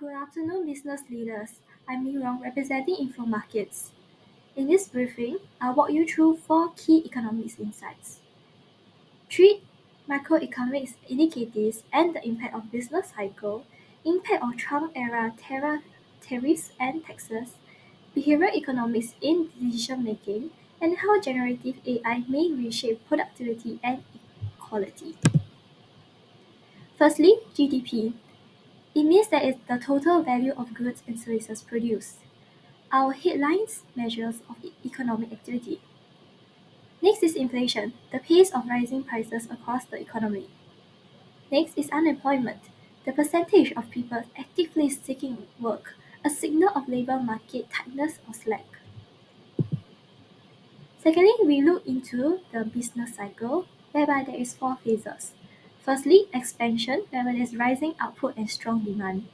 Good afternoon, business leaders. I'm Rong, representing Info Markets. In this briefing, I'll walk you through four key economics insights. Three macroeconomics indicators and the impact of business cycle, impact of Trump-era tariffs and taxes, behavioral economics in decision making, and how generative AI may reshape productivity and equality. Firstly, GDP. It means that it's the total value of goods and services produced. Our headlines measures of economic activity. Next is inflation, the pace of rising prices across the economy. Next is unemployment, the percentage of people actively seeking work, a signal of labor market tightness or slack. Secondly, we look into the business cycle, whereby there is four phases. Firstly, expansion, where there is rising output and strong demand.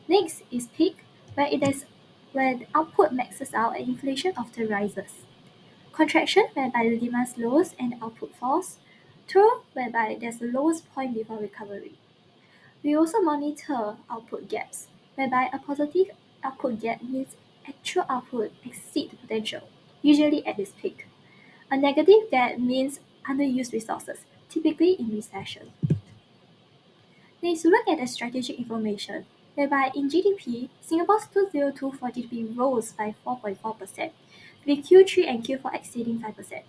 Next is peak, where the output maxes out and inflation often rises. Contraction, whereby the demand slows and the output falls. Trough, whereby there's the lowest point before recovery. We also monitor output gaps, whereby a positive output gap means actual output exceeds potential, usually at its peak. A negative gap means underused resources, typically in recession. Next, look at the strategic information, whereby in GDP, Singapore's 2024 GDP rose by 4.4%, with Q3 and Q4 exceeding 5%.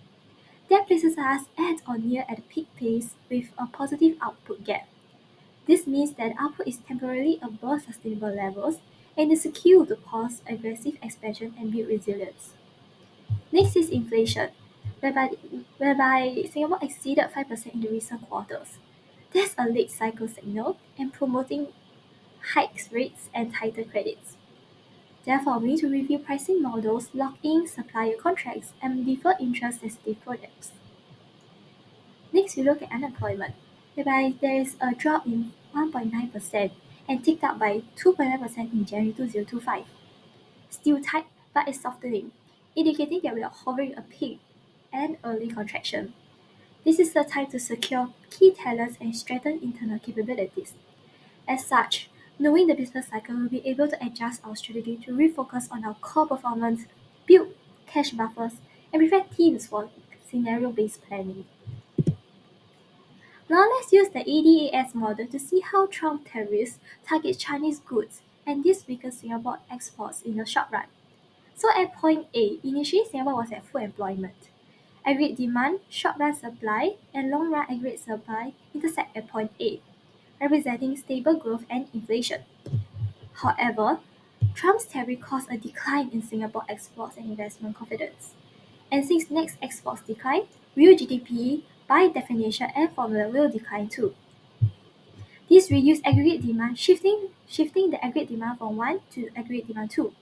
That places us at or near at the peak pace with a positive output gap. This means that output is temporarily above sustainable levels and is a cue to pause aggressive expansion and build resilience. Next is inflation, whereby Singapore exceeded 5% in the recent quarters. That's a late cycle signal and promoting hikes rates and tighter credits. Therefore, we need to review pricing models, lock in supplier contracts, and defer interest-sensitive projects. Next, we look at unemployment, whereby there is a drop in 1.9% and ticked up by 2.9% in January 2025. Still tight, but it's softening, indicating that we are hovering a peak and early contraction. This is the time to secure key talents and strengthen internal capabilities. As such, knowing the business cycle, we'll be able to adjust our strategy to refocus on our core performance, build cash buffers, and prepare teams for scenario-based planning. Now let's use the ADAS model to see how Trump tariffs target Chinese goods and this weakens Singapore exports in the short run. So at point A, initially Singapore was at full employment. Aggregate demand, short-run supply, and long-run aggregate supply intersect at point A, representing stable growth and inflation. However, Trump's tariff caused a decline in Singapore exports and investment confidence. And since next exports decline, real GDP, by definition and formula, will decline too. This reduced aggregate demand, shifting the aggregate demand from 1 to aggregate demand 2,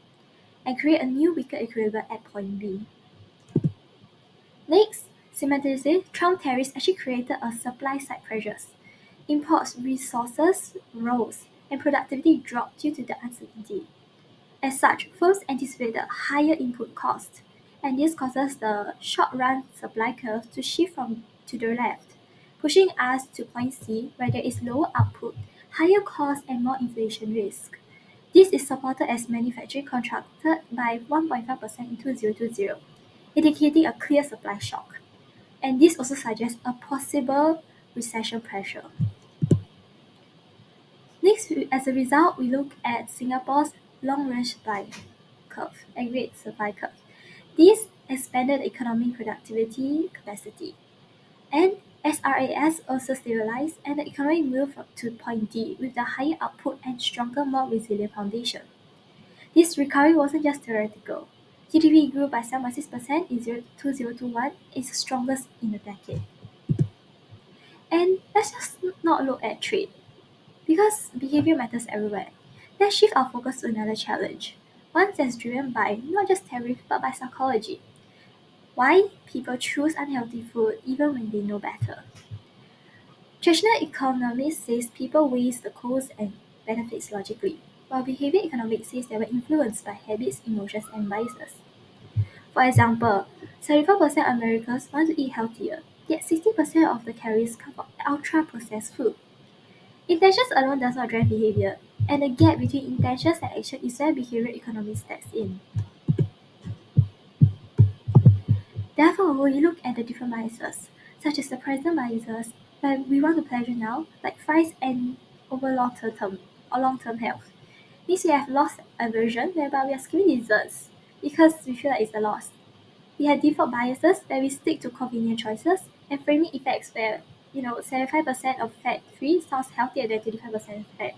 and create a new weaker equilibrium at point B. Next, simultaneously, Trump tariffs actually created a supply-side pressures. Imports resources rose, and productivity dropped due to the uncertainty. As such, firms anticipated higher input costs, and this causes the short-run supply curve to shift from to the left, pushing us to point C, where there is lower output, higher cost, and more inflation risk. This is supported as manufacturing contracted by 1.5% in 2020, indicating a clear supply shock. And this also suggests a possible recession pressure. Next, as a result, we look at Singapore's long-range supply curve, aggregate supply curve. This expanded economic productivity capacity. And SRAS also stabilized and the economy moved up to point D with the higher output and stronger, more resilient foundation. This recovery wasn't just theoretical. GDP grew by 7.6% in 2021, it's the strongest in a decade. And let's just not look at trade, because behavior matters everywhere. Let's shift our focus to another challenge, one that's driven by not just tariff but by psychology. Why people choose unhealthy food even when they know better. Traditional economics says people weighs the costs and benefits logically, while behavior economics says they were influenced by habits, emotions, and biases. For example, 74% Americans want to eat healthier, yet 60% of the calories come from ultra-processed food. Intentions alone does not drive behavior, and the gap between intentions and action is where behavioral economics steps in. Therefore, when we look at the different biases, such as the present biases, where we want to pleasure now, like fries and over long-term health. Means we have loss aversion, whereby we are skipping desserts because we feel like it's a loss. We have default biases where we stick to convenient choices, and framing effects where 75% of fat-free sounds healthier than 25% fat.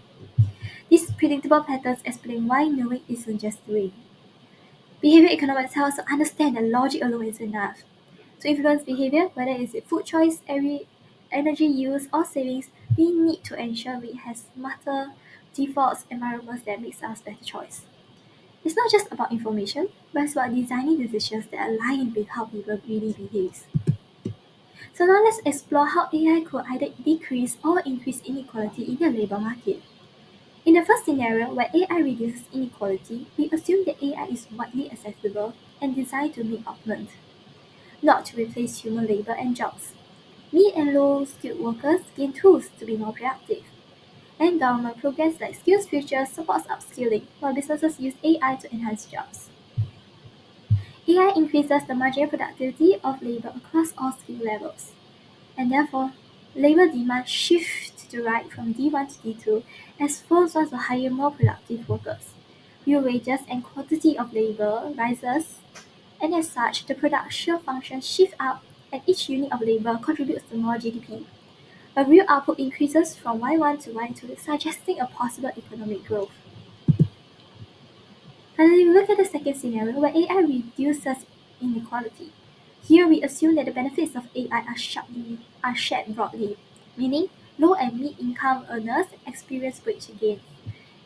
These predictable patterns explain why knowing isn't just doing. Behavior economics helps us to understand that logic alone is enough. To influence behavior, whether it's food choice, energy use, or savings, we need to ensure we have smarter defaults environments that makes us better choice. It's not just about information, but it's about designing decisions that align with how people really behave. So now let's explore how AI could either decrease or increase inequality in the labor market. In the first scenario, where AI reduces inequality, we assume that AI is widely accessible and designed to meet augment, not to replace human labor and jobs. Mid and low skilled workers gain tools to be more productive. And government programs like Skills Future supports upskilling, while businesses use AI to enhance jobs. AI increases the marginal productivity of labor across all skill levels, and therefore, labor demand shifts to right from D1 to D2 as firms want to hire more productive workers. Real wages and quantity of labor rises, and as such, the production function shifts up and each unit of labor contributes to more GDP. A real output increases from Y1 to Y2, suggesting a possible economic growth. Finally, we look at the second scenario where AI reduces inequality. Here we assume that the benefits of AI are shared broadly, meaning low and mid-income earners experience wage gains.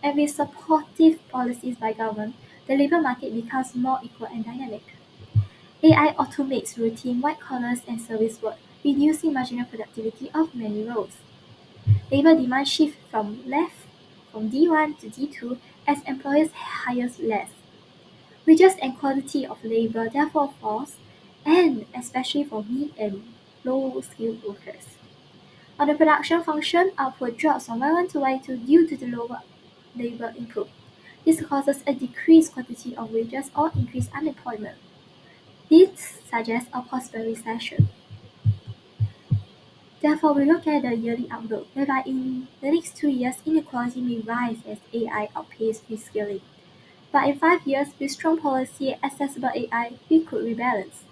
And with supportive policies by government, the labor market becomes more equal and dynamic. AI automates routine white collars and service work, reducing marginal productivity of many roles. Labor demand shifts from D1 to D2 as employers hire less. Wages and quality of labor therefore falls, and especially for mid and low skilled workers. On the production function, output drops from Y1 to Y2 due to the lower labor input. This causes a decreased quantity of wages or increased unemployment. This suggests a possible recession. Therefore, we look at the yearly outlook, whereby in the next 2 years, inequality may rise as AI outpaces reskilling. But in 5 years, with strong policy and accessible AI, we could rebalance.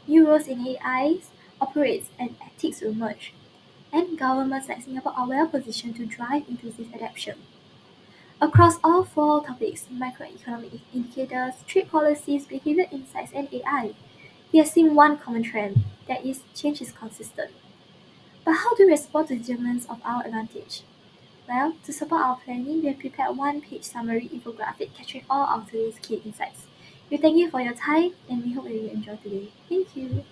New roles in AI operates and ethics will merge, and governments like Singapore are well positioned to drive inclusive adoption. Across all four topics, macroeconomic indicators, trade policies, behavior insights, and AI, we have seen one common trend, that is change is consistent. But how do we respond to determinants of our advantage? Well, to support our planning, we have prepared a one-page summary infographic capturing all of today's key insights. We thank you for your time and we hope that you enjoy today. Thank you.